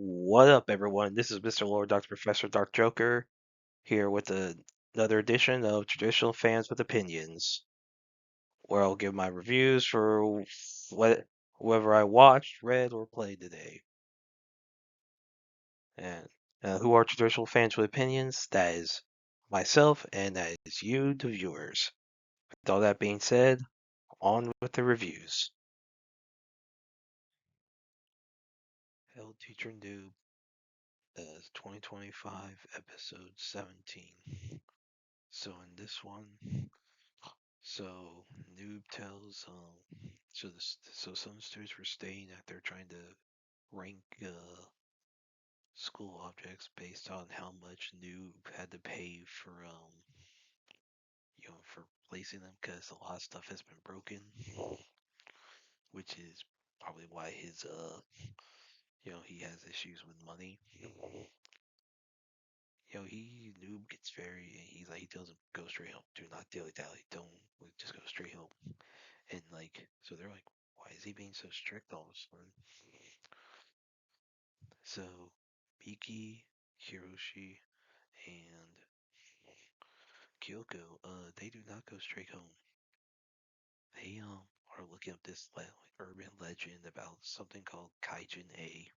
What up, everyone? This is Mr. Lord, Dr. Professor, Dark Joker, here with another edition of Traditional Fans with Opinions, where I'll give my reviews for whoever I watched, read, or played today. And who are Traditional Fans with Opinions? That is myself, and that is you, the viewers. With all that being said, on with the reviews. Hell Teacher Nube, 2025, episode 17. So in this one, So Noob tells so some students were staying that they're trying to rank school objects based on how much Noob had to pay for for placing them because a lot of stuff has been broken, which is probably why his he has issues with money. He Noob gets he tells him go straight home, do not dilly dally, don't just go straight home. And so they're like, why is he being so strict all of a sudden? So Miki, Hiroshi, and Kyoko, they do not go straight home. They are looking up this urban legend about something called Kaijin A.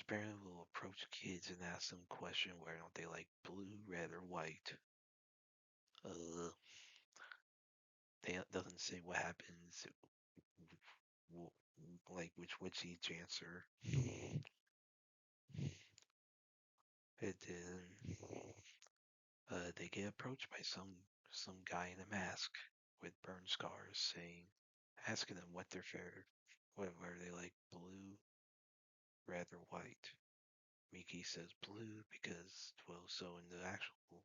Apparently will approach kids and ask them question whether or not they like blue, red, or white. Uh, they doesn't say what happens, like which each answer. And then they get approached by some guy in a mask with burn scars, asking them what their favorite, whether they like blue, red, or white. Miki says blue because, well, so in the actual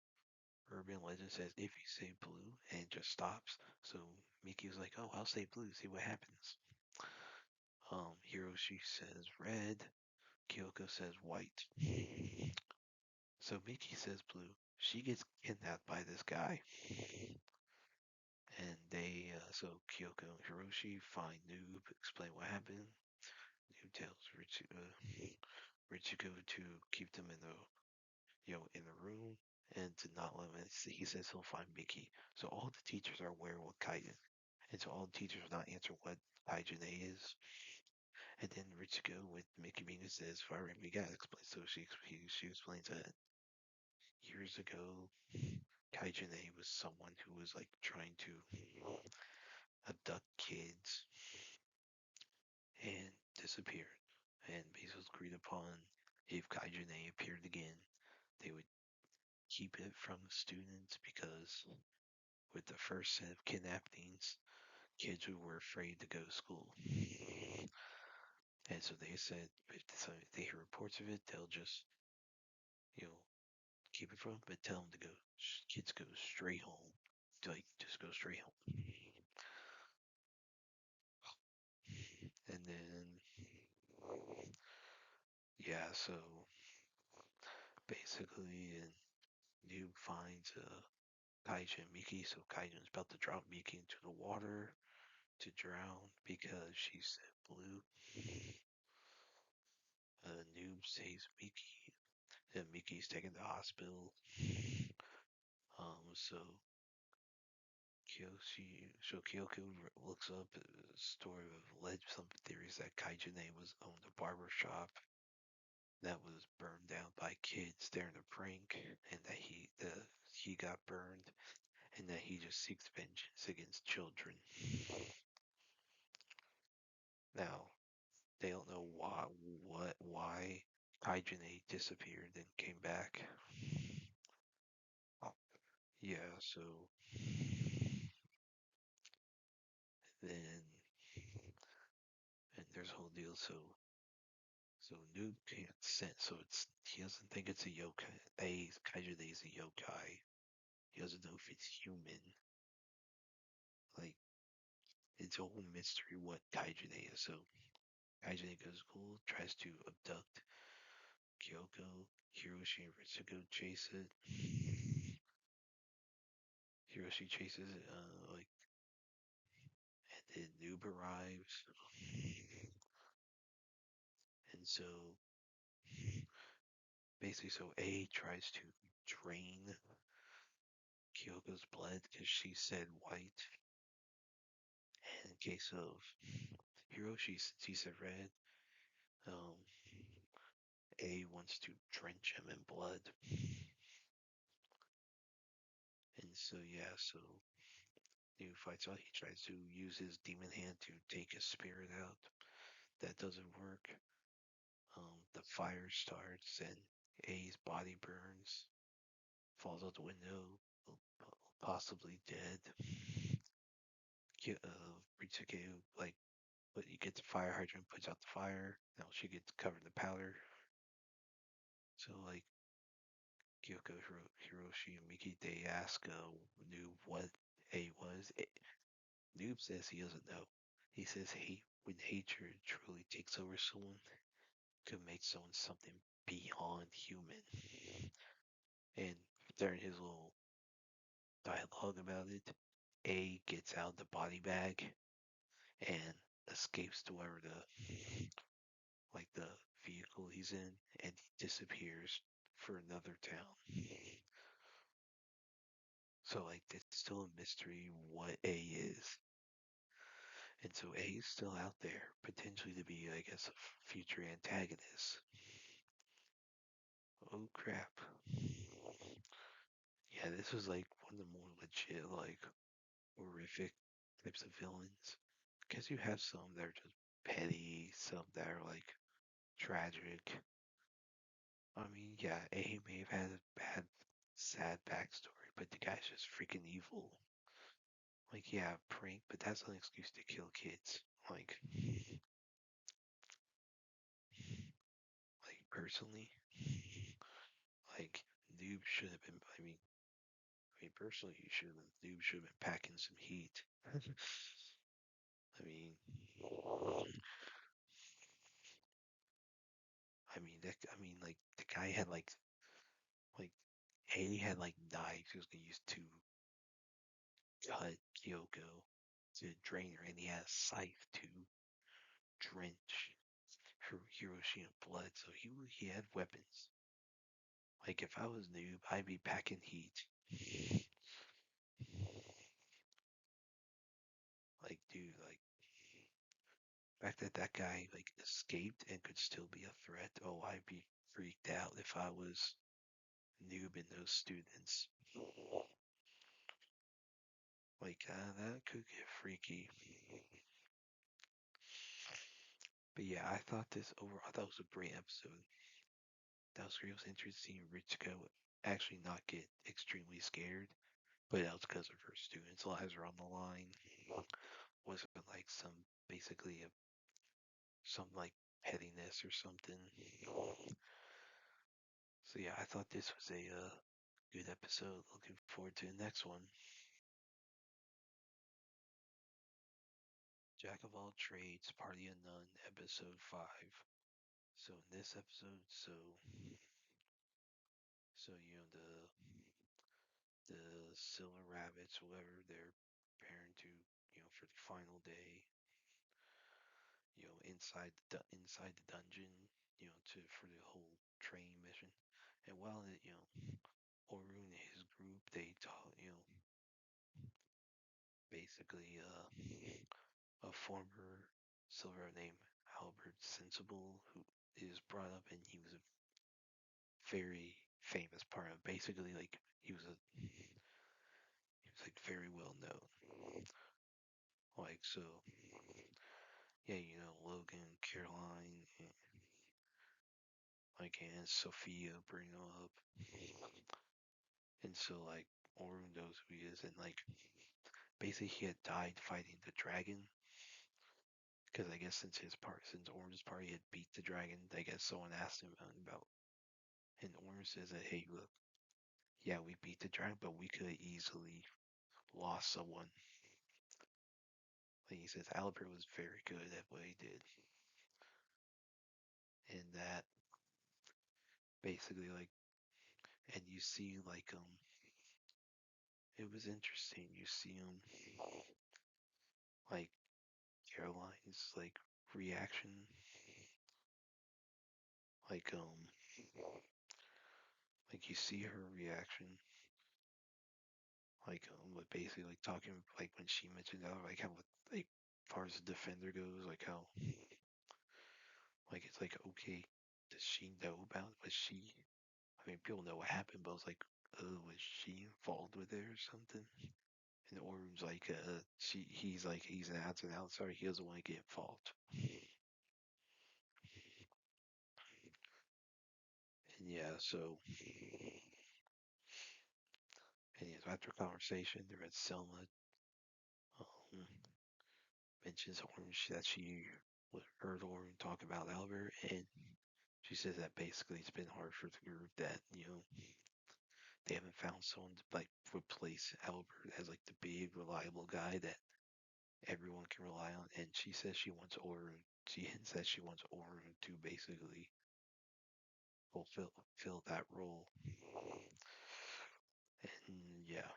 urban legend says if you say blue and it just stops. So Miki was like, oh, I'll say blue, see what happens. Hiroshi says red. Kyoko says white. So Miki says blue. She gets kidnapped by this guy. And so Kyoko and Hiroshi find Noob, explain what happened. Noob tells Ritsuko to keep them in the room and to not let him. He says he'll find Miki. So all the teachers are aware what Kaijin, and so all the teachers will not answer what Kaijin A is. And then Ritsuko with Mickey Mina says, "Fire we gotta explain." So she explains that years ago, Kaijin A was someone who was like trying to abduct kids and disappeared. And Bezos agreed upon if Kaijin A appeared again, they would keep it from the students because with the first set of kidnappings, kids who were afraid to go to school. And so they said if they hear reports of it, they'll just, you know, keep it from them, but tell them to go, kids go straight home. Like, just go straight home. And then, yeah, so basically, and Noob finds Kaijin and Miki, so Kaijin's about to drop Miki into the water to drown because she said blue. Noob saves Miki, and Miki's taken to the hospital. So Kyoko looks up a story of some theories that Kaijin was owned a barber shop that was burned down by kids during a prank, and that he got burned, and that he just seeks vengeance against children. Now, they don't know why Kaijin disappeared and came back. Oh, yeah, so then and there's a whole deal. So Noob can't sense. So he doesn't think it's a yokai. Kaijin is a yokai. He doesn't know if it's human. Like it's a whole mystery what Kaijin is. So Kaijin goes to school, tries to abduct Kyoko. Hiroshi and Ritsuko chase it. Hiroshi chases it, and then Noob arrives. And so basically, so A tries to drain Kyoko's blood because she said white. And in case of Hiroshi, since he said red, um, A wants to drench him in blood. And so, yeah, so New fights out. He tries to use his demon hand to take his spirit out. That doesn't work. The fire starts and A's body burns, falls out the window, possibly dead. Ritsuke, like, but he gets a fire hydrant, puts out the fire. Now she gets covered in powder. So, like, Kyoko, Hiroshi, and Miki, they ask Noob what A was. Noob says he doesn't know. He says when hatred truly takes over someone, it could make someone something beyond human. And during his little dialogue about it, A gets out the body bag and escapes to wherever the vehicle he's in, and he disappears for another town. So like it's still a mystery what A is. And so A is still out there, potentially to be, I guess, a future antagonist. Oh crap. Yeah, this was like one of the more legit, like, horrific types of villains. Because you have some that are just petty, some that are like tragic. I mean, yeah, A may have had a bad, sad backstory, but the guy's just freaking evil. Like, yeah, prank, but that's an excuse to kill kids. Like personally, like Noob should have been. Personally, Noob should have been packing some heat. I mean, like the guy had like A had like knives he was gonna use to cut Kyoko to drain her, and he had a scythe to drench her Hiroshi in blood. So he had weapons. Like if I was Noob, I'd be packing heat. Like dude, like the fact that that guy like escaped and could still be a threat. Oh, I'd be freaked out if I was Noob and those students. Like that could get freaky. But yeah, I thought it was a great episode. That was great. It was interesting seeing Ritsuko actually not get extremely scared, but that was because of her students' lives are on the line. Wasn't like basically some like pettiness or something. So yeah, I thought this was a good episode. Looking forward to the next one. Jack of all trades, party of none, episode 5. So in this episode, the silver rabbits, whoever they're preparing to, for the final day, inside the dungeon, to for the whole training mission. And while Orun and his group, they taught, basically a former silver named Albert Sensible, who is brought up, and he was a very famous part of, basically, like he was like very well known. Like so, yeah, Logan, Caroline, and Sophia bring him up, and so like Orun knows who he is, and like basically he had died fighting the dragon. Because I guess since Orun's party had beat the dragon, I guess someone asked him about, and Orun says that, hey, look, yeah, we beat the dragon, but we could have easily lost someone. Like he says, Albert was very good at what he did, and that basically like, and you see like it was interesting. You see like Caroline's like reaction, like Like you see her reaction, like basically like talking like when she mentioned how like how like far as the defender goes, like how like it's like okay, does she know about? Was she? I mean, people know what happened, but I was like, oh, was she involved with it or something? And Orum's like, he's like, he's an outsider. He doesn't want to get involved. And yeah, and yeah, so after conversation, they're at Selma. Um, mentions Orange that she heard Orange talk about Albert, and she says that basically it's been hard for the group that they haven't found someone to like replace Albert as like the big reliable guy that everyone can rely on. And she says she wants Orun. She hints that she wants Orun to basically fulfill that role. And yeah,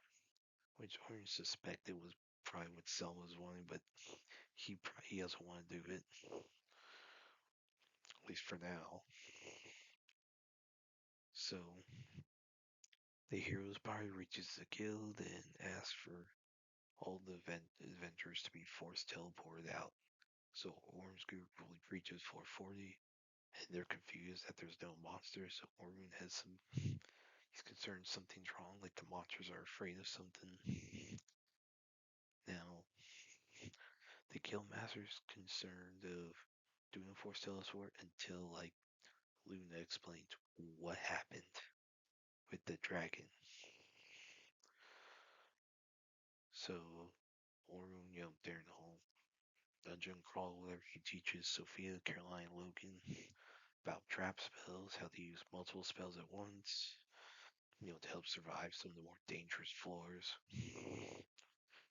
which Orun suspected was probably what Selma's wanting, but he doesn't want to do it, at least for now. So the hero's party reaches the guild and asks for all the adventurers to be forced teleported out. So Orun's group reaches 440, and they're confused that there's no monsters. So Orun has some. He's concerned something's wrong, like the monsters are afraid of something. Now, the guildmaster's concerned of doing a forced teleport until like Luna explains what happened with the dragon. So Orun, they're in the whole dungeon crawl, whatever. He teaches Sophia, Caroline, Logan about trap spells, how to use multiple spells at once, to help survive some of the more dangerous floors.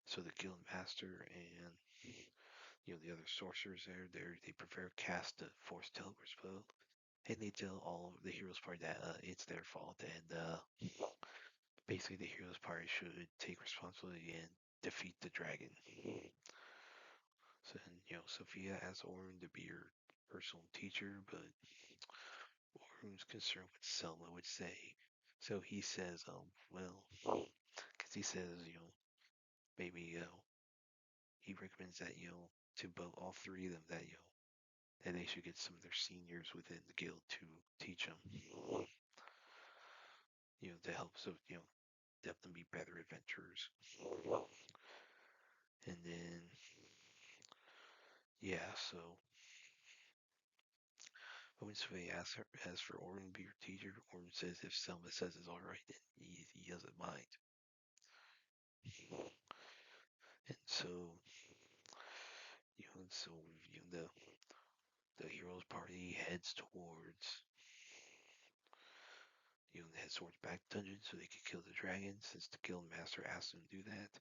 So the guild master and the other sorcerers they prefer cast a forced teleport spell, and they tell all of the heroes party that it's their fault, and basically the heroes party should take responsibility and defeat the dragon. So then, Sophia asks Orun to be her personal teacher, but Orun's concerned with Selma would say. So he says, well, because he says, maybe, he recommends that, to both all three of them that, that they should get some of their seniors within the guild to teach them, to help so, definitely be better adventurers. And then, yeah, so but when Sway asks for Orton to be your teacher, Orton says if Selma says it's alright, then he doesn't mind. And so, the heroes party heads towards back dungeon so they could kill the dragon since the guild master asked them to do that.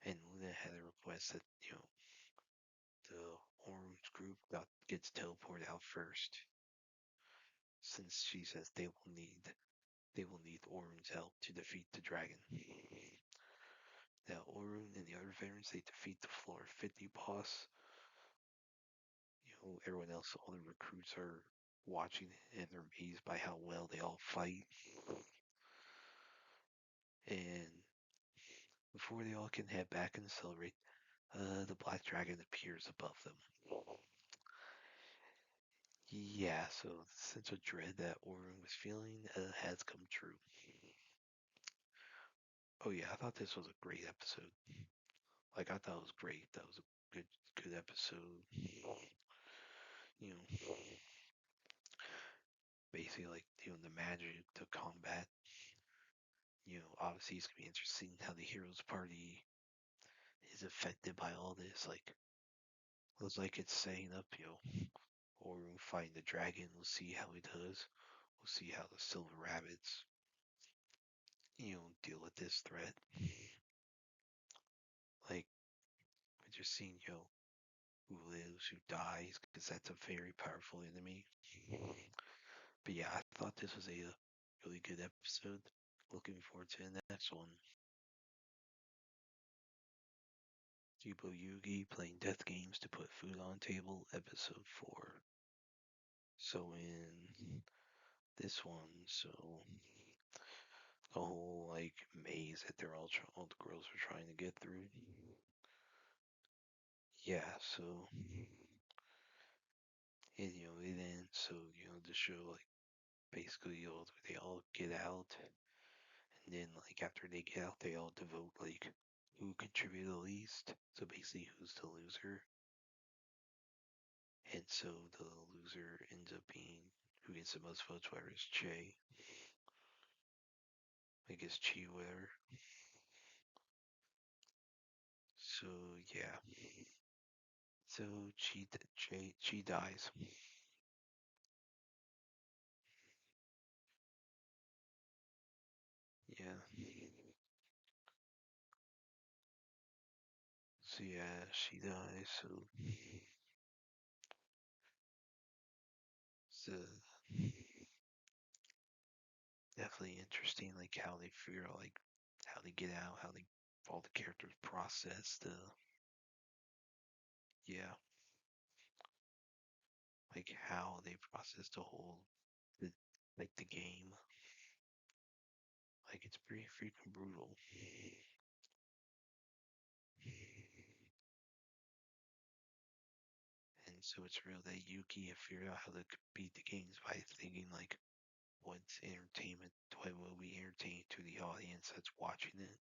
And Luna had a request that, the orange group gets teleported out first, since she says they will need Orun's help to defeat the dragon. Now Orun and the other veterans they defeat the floor 50 boss. Everyone else, all the recruits are watching and they're amazed by how well they all fight. And before they all can head back and celebrate, the black dragon appears above them. Yeah, so the sense of dread that Orun was feeling has come true. Oh yeah, I thought this was a great episode. Like I thought it was great. That was a good episode. Basically like the magic, the combat. Obviously it's gonna be interesting how the heroes party is affected by all this. Like looks like it's setting up, or we'll find the dragon. We'll see how he does. We'll see how the silver rabbits, deal with this threat. Like we just seen, who lives, who dies, because that's a very powerful enemy. But yeah, I thought this was a really good episode. Looking forward to the next one. Shiboyugi playing death games to put food on table, episode 4. So in this one. So the whole like maze that all the girls are trying to get through. Yeah, so and it ends. So the show like basically they all get out, and then like after they get out, they all devote like who contributed the least. So basically, who's the loser, and so the loser ends up being who gets the most votes, whether it's Che, I guess Chi, whatever. So yeah, so Chi dies. Yeah. So yeah, she dies. So definitely interesting, like how they figure out, like how they get out, how they all the characters process the yeah, like how they process the like the game. Like it's pretty freaking brutal. And so it's real that Yuki have figured out how to beat the games by thinking like what's entertainment, what will be entertaining to the audience that's watching it.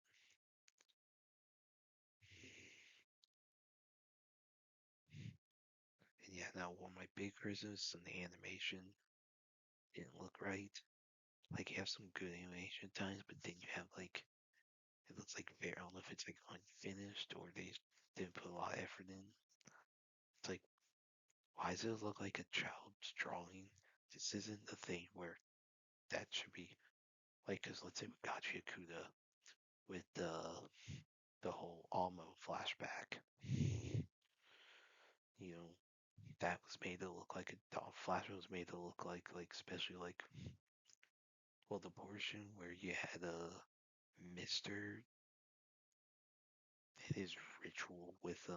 And yeah, now one of my big criticisms on the animation didn't look right. Like you have some good animation at times, but then you have like it looks like I don't know if it's like unfinished or they didn't put a lot of effort in. It's like why does it look like a child's drawing? This isn't the thing where that should be like because let's say we got Yakuda with the whole Almo flashback. You know that was made to look like a flashback was made to look like especially like well the portion where you had a Mister his ritual with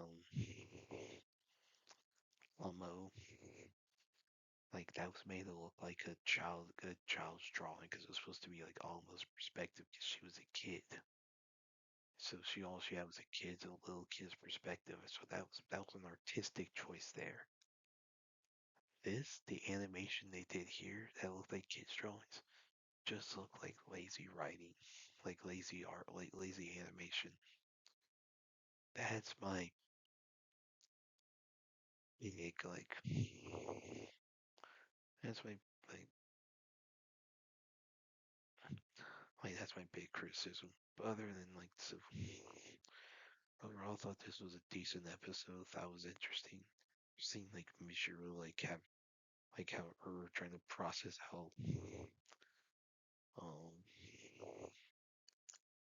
Almo. Like that was made to look like a child's drawing because it was supposed to be like almost perspective because she was a kid. So all she had was a little kid's perspective. So that was an artistic choice there. The animation they did here that looked like kids drawings just looked like lazy writing, like lazy art, like lazy animation. That's my big that's like that's my big criticism. But other than like so overall, I thought this was a decent episode. That was interesting. Seeing like Michiru like how her trying to process how um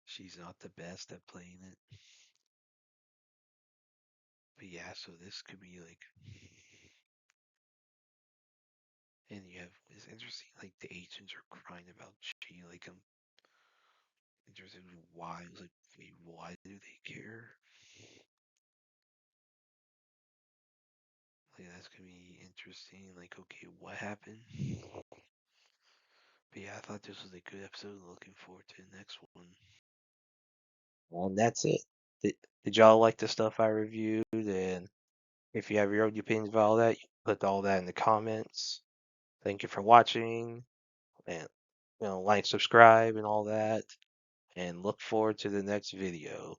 she's not the best at playing it. But yeah, so this could be like and you have it's interesting like the agents are crying about she like I'm interested in why. I was like, wait, why do they care? Like that's gonna be interesting. Like, okay, what happened? But yeah, I thought this was a good episode. Looking forward to the next one. And that's it. Did y'all like the stuff I reviewed? And if you have your own opinions about all that, you can put all that in the comments. Thank you for watching, and like, subscribe, and all that. And look forward to the next video.